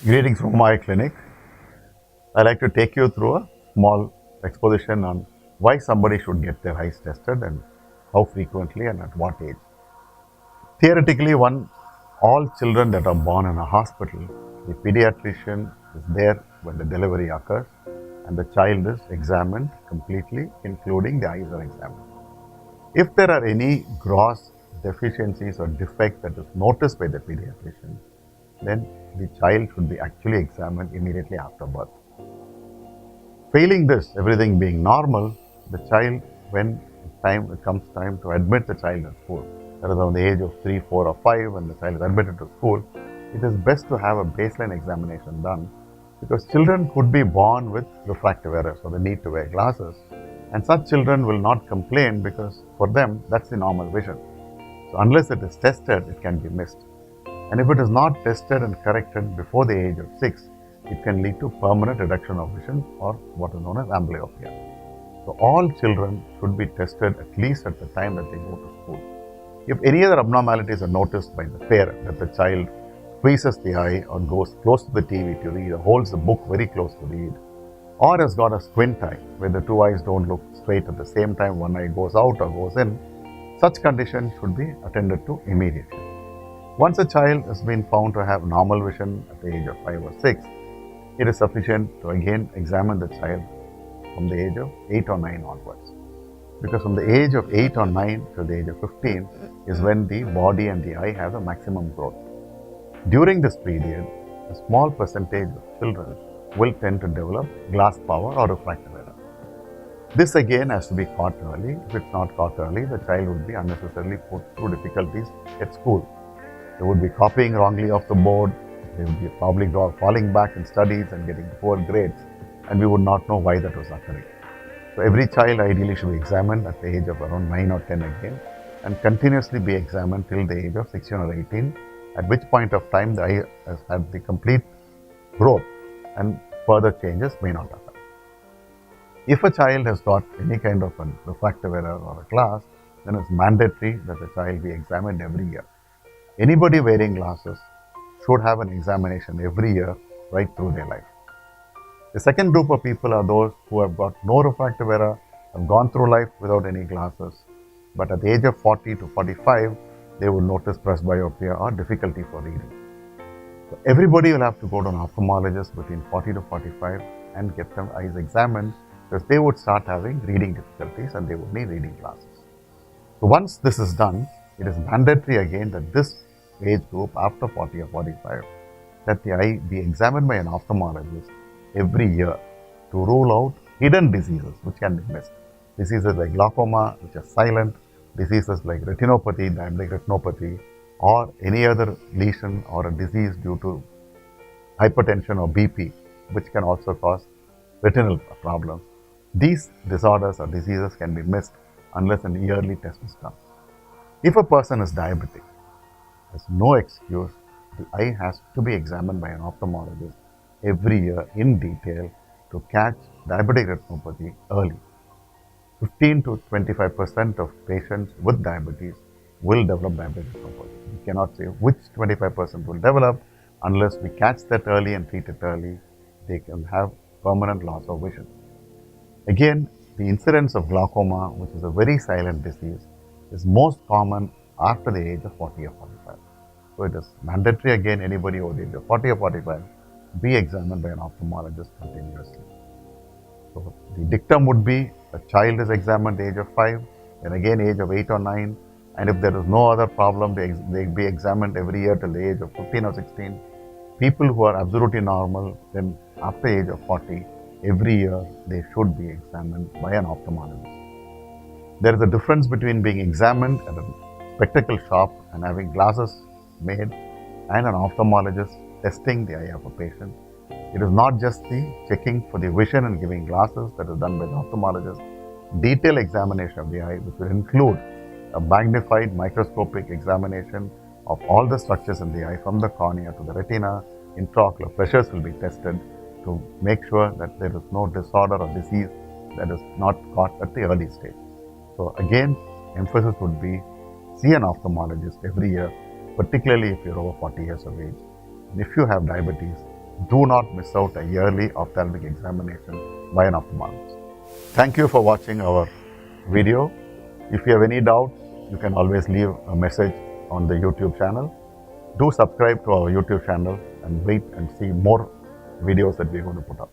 Greetings from my clinic. I like to take you through a small exposition on why somebody should get their eyes tested and how frequently and at what age. Theoretically, all children that are born in a hospital, the pediatrician is there when the delivery occurs and the child is examined completely, including the eyes are examined. If there are any gross deficiencies or defect that is noticed by the pediatrician, then the child should be actually examined immediately after birth. Failing this, everything being normal, the child, when it comes time to admit the child in school, that is around the age of 3, 4, or 5, when the child is admitted to school, it is best to have a baseline examination done because children could be born with refractive errors or the need to wear glasses, and such children will not complain because for them that's the normal vision. So unless it is tested, it can be missed. And if it is not tested and corrected before the age of 6, it can lead to permanent reduction of vision or what is known as amblyopia. So all children should be tested at least at the time that they go to school. If any other abnormalities are noticed by the parent, that the child squeezes the eye or goes close to the TV to read or holds the book very close to read, or has got a squint eye where the two eyes don't look straight at the same time, one eye goes out or goes in, such condition should be attended to immediately. Once a child has been found to have normal vision at the age of 5 or 6, it is sufficient to again examine the child from the age of 8 or 9 onwards. Because from the age of 8 or 9 to the age of 15 is when the body and the eye have a maximum growth. During this period, a small percentage of children will tend to develop glass power or refractive error. This again has to be caught early. If it's not caught early, the child would be unnecessarily put through difficulties at school. They would be copying wrongly off the board. They would be probably falling back in studies and getting poor grades, and we would not know why that was occurring. So every child ideally should be examined at the age of around 9 or 10 again, and continuously be examined till the age of 16 or 18, at which point of time the eye has had the complete growth and further changes may not occur. If a child has got any kind of a refractive error or a glass, then it's mandatory that the child be examined every year. Anybody wearing glasses should have an examination every year right through their life. The second group of people are those who have got no refractive error, have gone through life without any glasses, but at the age of 40 to 45, they will notice presbyopia or difficulty for reading. So everybody will have to go to an ophthalmologist between 40 to 45 and get their eyes examined because they would start having reading difficulties and they would need reading glasses. So once this is done, it is mandatory again that this age group after 40 or 45, that the eye be examined by an ophthalmologist every year to rule out hidden diseases which can be missed. Diseases like glaucoma, which are silent, diseases like retinopathy, diabetic retinopathy, or any other lesion or a disease due to hypertension or BP, which can also cause retinal problems. These disorders or diseases can be missed unless an yearly test is done. If a person is diabetic, there's no excuse. The eye has to be examined by an ophthalmologist every year in detail to catch diabetic retinopathy early. 15 to 25% of patients with diabetes will develop diabetic retinopathy. We cannot say which 25% will develop unless we catch that early and treat it early. They can have permanent loss of vision. Again, the incidence of glaucoma, which is a very silent disease, is most common after the age of 40 or 45. So it is mandatory again, anybody over the age of 40 or 45 be examined by an ophthalmologist continuously. So the dictum would be a child is examined at the age of 5, then again age of 8 or 9, and if there is no other problem, they be examined every year till the age of 15 or 16. People who are absolutely normal, then after the age of 40, every year they should be examined by an ophthalmologist. There is a difference between being examined at a spectacle shop and having glasses made and an ophthalmologist testing the eye of a patient. It is not just the checking for the vision and giving glasses that is done by the ophthalmologist. Detailed examination of the eye, which will include a magnified microscopic examination of all the structures in the eye from the cornea to the retina, intraocular pressures will be tested to make sure that there is no disorder or disease that is not caught at the early stage. So again, emphasis would be see an ophthalmologist every year, particularly if you're over 40 years of age. And if you have diabetes, Do not miss out a yearly ophthalmic examination by an ophthalmologist. Thank you for watching our video. If you have any doubts, you can always leave a message on the YouTube channel. Do subscribe to our YouTube channel and wait and see more videos that we're going to put up.